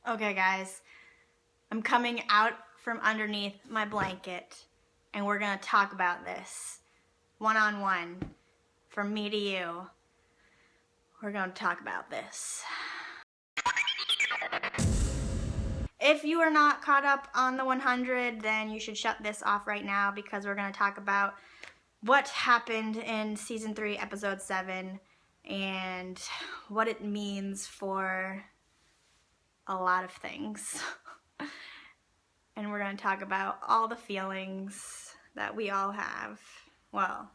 Okay guys, I'm coming out from underneath my blanket and we're gonna talk about this one-on-one from me to you. We're gonna talk about this. If you are not caught up on the 100, then you should shut this off right now because we're gonna talk about what happened in season 3 episode 7 and what it means for a lot of things. And we're going to talk about all the feelings that we all have. Well,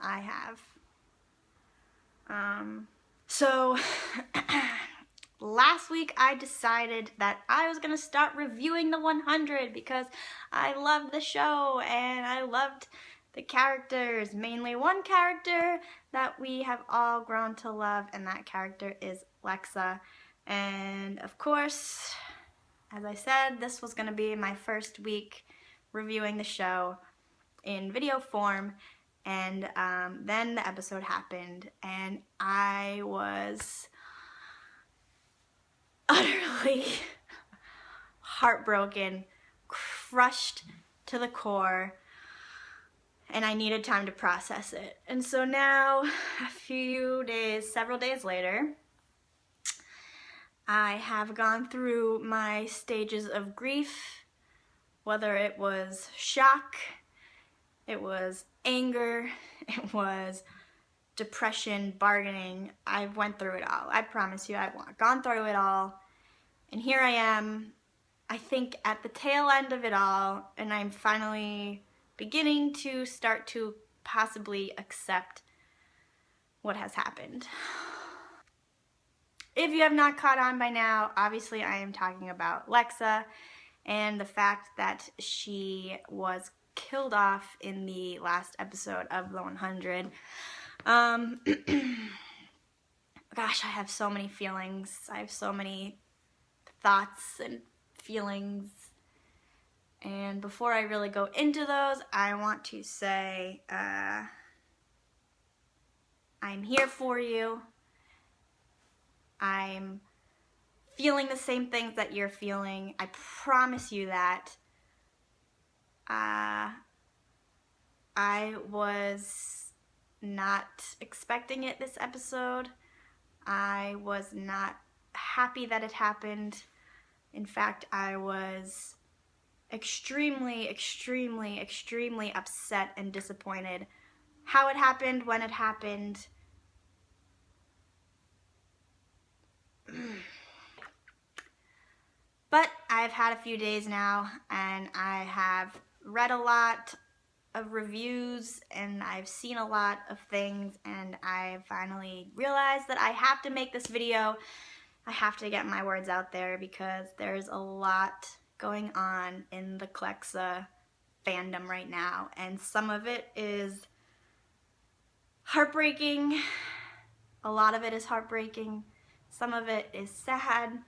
I have. So last week I decided that I was going to start reviewing the 100 because I loved the show and I loved the characters, mainly one character that we have all grown to love, and that character is Lexa. And of course, as I said, this was going to be my first week reviewing the show in video form, and then the episode happened, and I was utterly heartbroken, crushed to the core, and I needed time to process it. And so now, several days later, I have gone through my stages of grief, whether it was shock, it was anger, it was depression, bargaining. I went through it all. I promise you, I've gone through it all. And here I am, I think at the tail end of it all, and I'm finally beginning to start to possibly accept what has happened. If you have not caught on by now, obviously I am talking about Lexa and the fact that she was killed off in the last episode of the 100. Gosh, I have so many feelings. I have so many thoughts and feelings. And before I really go into those, I want to say I'm here for you. I'm feeling the same things that you're feeling. I promise you that. I was not expecting it this episode. I was not happy that it happened. In fact, I was extremely, extremely, extremely upset and disappointed how it happened, when it happened. But I've had a few days now and I have read a lot of reviews and I've seen a lot of things, and I finally realized that I have to make this video. I have to get my words out there because there's a lot going on in the Clexa fandom right now, and some of it is heartbreaking. A lot of it is heartbreaking. Some of it is sad,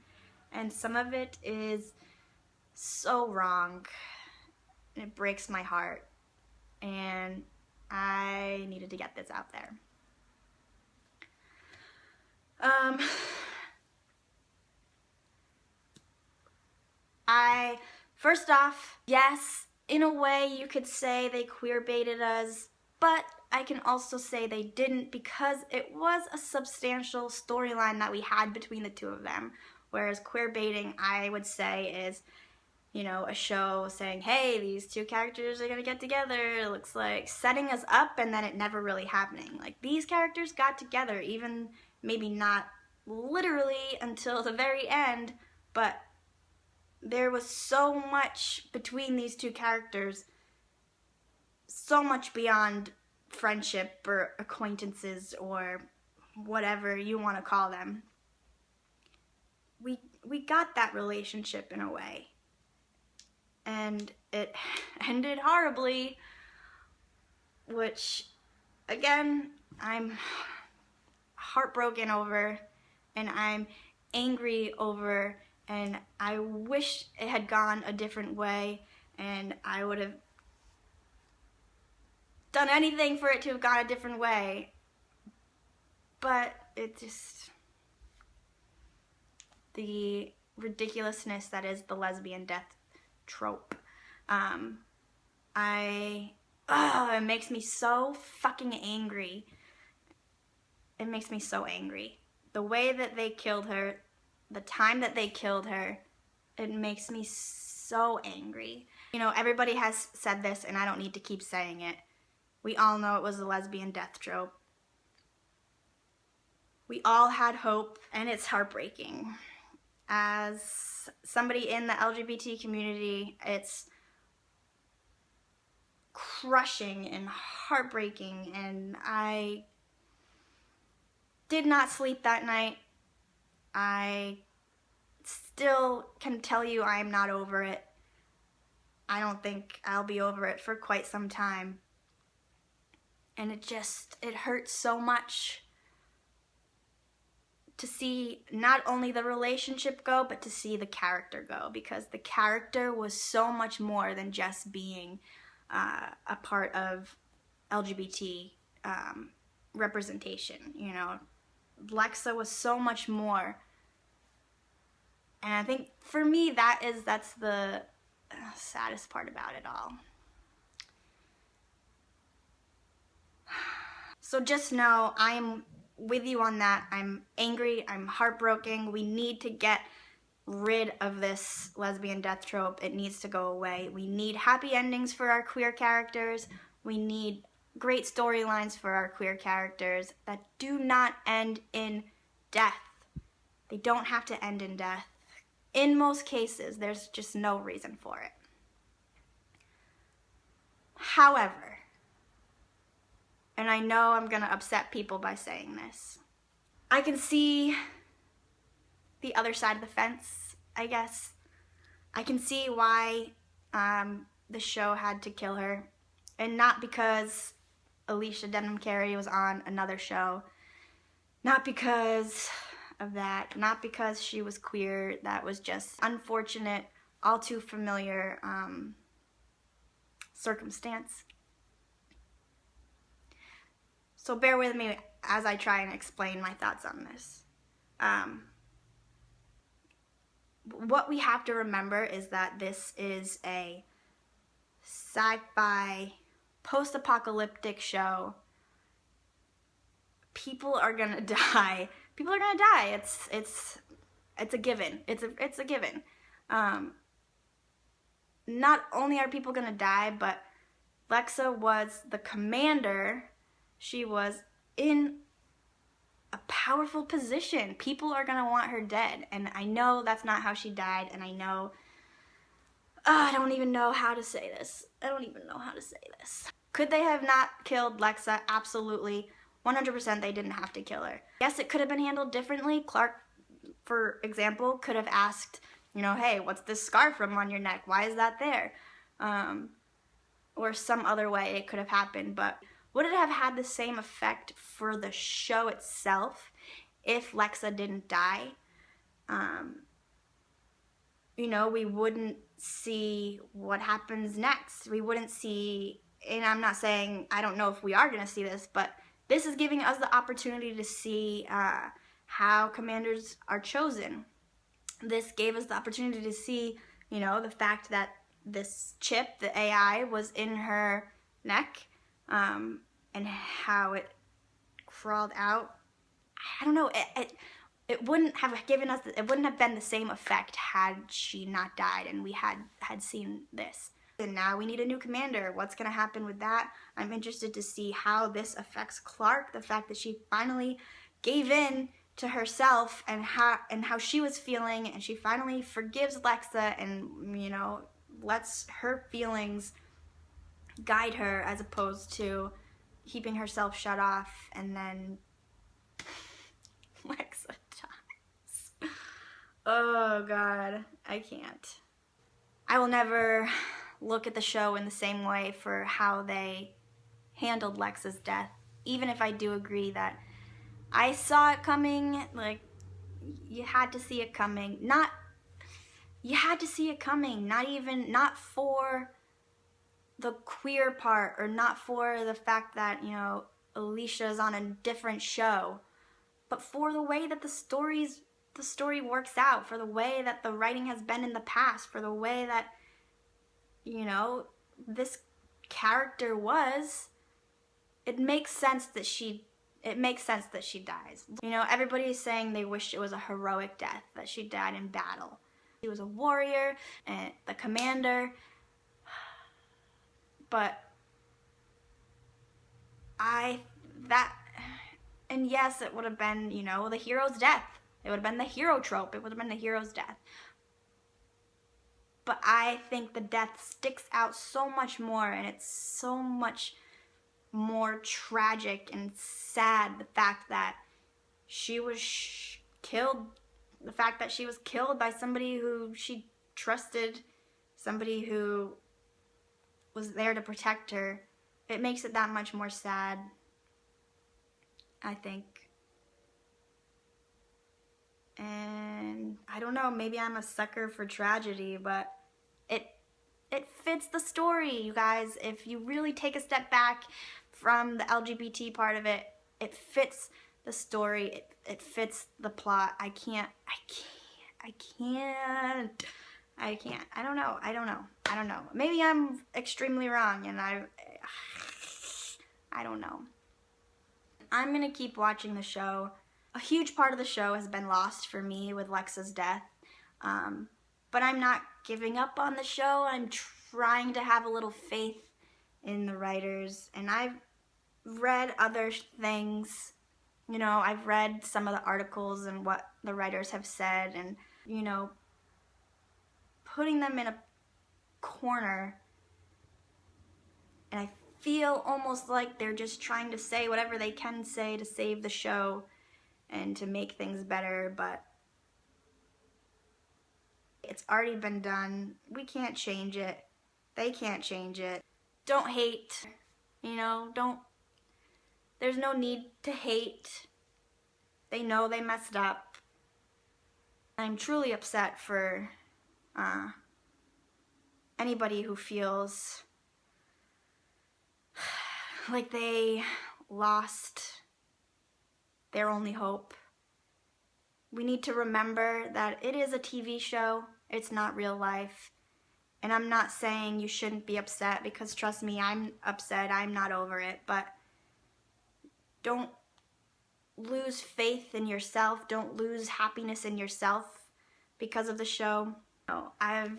and some of it is so wrong, and it breaks my heart, and I needed to get this out there. First off, yes, in a way you could say they queer baited us, but I can also say they didn't, because it was a substantial storyline that we had between the two of them. Whereas queer baiting, I would say, is, you know, a show saying, hey, these two characters are gonna get together. It looks like setting us up, and then it never really happening. Like, these characters got together, even maybe not literally until the very end, but there was so much between these two characters, so much beyond friendship or acquaintances or whatever you want to call them. We got that relationship in a way, and it ended horribly, which again I'm heartbroken over, and I'm angry over, and I wish it had gone a different way, and I would have done anything for it to have gone a different way, but it just, the ridiculousness that is the lesbian death trope. It makes me so fucking angry. It makes me so angry. The way that they killed her, the time that they killed her, it makes me so angry. You know, everybody has said this, and I don't need to keep saying it. We all know it was a lesbian death trope. We all had hope, and it's heartbreaking. As somebody in the LGBT community, it's crushing and heartbreaking, and I did not sleep that night. I still can tell you I am not over it. I don't think I'll be over it for quite some time. And it hurts so much to see not only the relationship go, but to see the character go, because the character was so much more than just being a part of LGBT representation. You know, Lexa was so much more, and I think for me that's the saddest part about it all. So just know I'm with you on that. I'm angry, I'm heartbroken. We need to get rid of this lesbian death trope. It needs to go away. We need happy endings for our queer characters. We need great storylines for our queer characters that do not end in death. They don't have to end in death. In most cases, there's just no reason for it. However, and I know I'm gonna upset people by saying this, I can see the other side of the fence, I guess. I can see why the show had to kill her, and not because Alicia Debnam-Carey was on another show, not because of that, not because she was queer. That was just unfortunate, all too familiar circumstance. So bear with me as I try and explain my thoughts on this. What we have to remember is that this is a sci-fi, post-apocalyptic show. People are gonna die. People are gonna die. It's a given. It's a given. Not only are people gonna die, but Lexa was the commander. She was in a powerful position. People are gonna want her dead, and I know that's not how she died, and I know, I don't even know how to say this. Could they have not killed Lexa? Absolutely. 100% they didn't have to kill her. Yes, it could have been handled differently. Clark, for example, could have asked, you know, hey, what's this scar from on your neck? Why is that there? Or some other way it could have happened, but would it have had the same effect for the show itself if Lexa didn't die? You know, we wouldn't see what happens next. We wouldn't see, and I'm not saying, I don't know if we are going to see this, but this is giving us the opportunity to see how commanders are chosen. This gave us the opportunity to see, you know, the fact that this chip, the AI, was in her neck, and how it crawled out. I don't know, it wouldn't have given us, it wouldn't have been the same effect had she not died and we had seen this. And now we need a new commander. What's gonna happen with that? I'm interested to see how this affects Clark, the fact that she finally gave in to herself and how she was feeling, and she finally forgives Lexa and, you know, lets her feelings guide her as opposed to keeping herself shut off, and then Lexa dies. Oh God, I can't. I will never look at the show in the same way for how they handled Lexa's death, even if I do agree that I saw it coming. Like, you had to see it coming. You had to see it coming, not for the queer part, or not for the fact that, you know, Alicia's on a different show, but for the way that the stories the story works out, for the way that the writing has been in the past, for the way that, you know, this character was, it makes sense that she dies. You know, everybody's saying they wish it was a heroic death, that she died in battle. She was a warrior and the commander, but and yes, it would have been, you know, the hero's death. It would have been the hero trope. It would have been the hero's death. But I think the death sticks out so much more, and it's so much more tragic and sad, the fact that she was killed, the fact that she was killed by somebody who she trusted, somebody who was there to protect her. It makes it that much more sad, I think. And I don't know, maybe I'm a sucker for tragedy, but it fits the story, you guys. If you really take a step back from the LGBT part of it, it fits the story, it fits the plot. I don't know. Maybe I'm extremely wrong, and I don't know. I'm gonna keep watching the show. A huge part of the show has been lost for me with Lexa's death, but I'm not giving up on the show. I'm trying to have a little faith in the writers, and I've read other things. You know, I've read some of the articles and what the writers have said, and, you know, putting them in a corner, and I feel almost like they're just trying to say whatever they can say to save the show and to make things better, but it's already been done. We can't change it. They can't change it. Don't hate, you know, there's no need to hate. They know they messed up. I'm truly upset for anybody who feels like they lost their only hope. We need to remember that it is a TV show. It's not real life. And I'm not saying you shouldn't be upset, because trust me, I'm upset. I'm not over it. But don't lose faith in yourself. Don't lose happiness in yourself because of the show. I've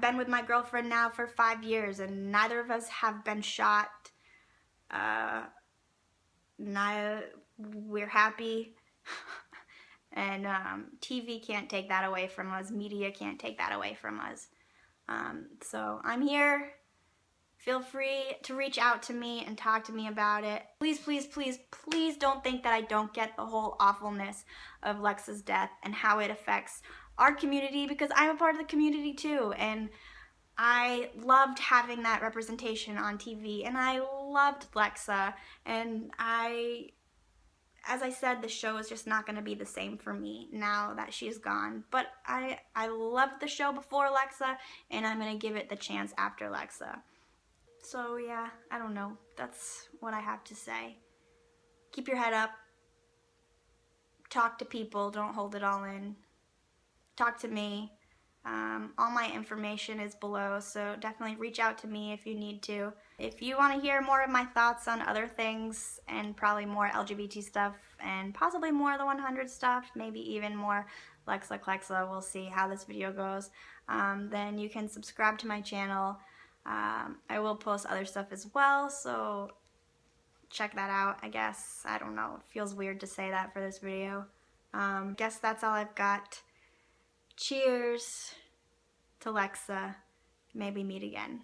been with my girlfriend now for 5 years, and neither of us have been shot. We're happy. And TV can't take that away from us. Media can't take that away from us. So I'm here. Feel free to reach out to me and talk to me about it. Please, please, please, please don't think that I don't get the whole awfulness of Lexa's death and how it affects our community, because I'm a part of the community too. And I loved having that representation on TV, and I loved Lexa, and as I said, the show is just not going to be the same for me now that she's gone. But I loved the show before Lexa, and I'm going to give it the chance after Lexa. So yeah, I don't know. That's what I have to say. Keep your head up. Talk to people. Don't hold it all in. Talk to me. All my information is below, so definitely reach out to me if you need to. If you want to hear more of my thoughts on other things, and probably more LGBT stuff, and possibly more of the 100 stuff, maybe even more Lexa Clexa, we'll see how this video goes, then you can subscribe to my channel. I will post other stuff as well, so check that out, I guess. I don't know, it feels weird to say that for this video. Guess that's all I've got. Cheers to Lexa. Maybe meet again.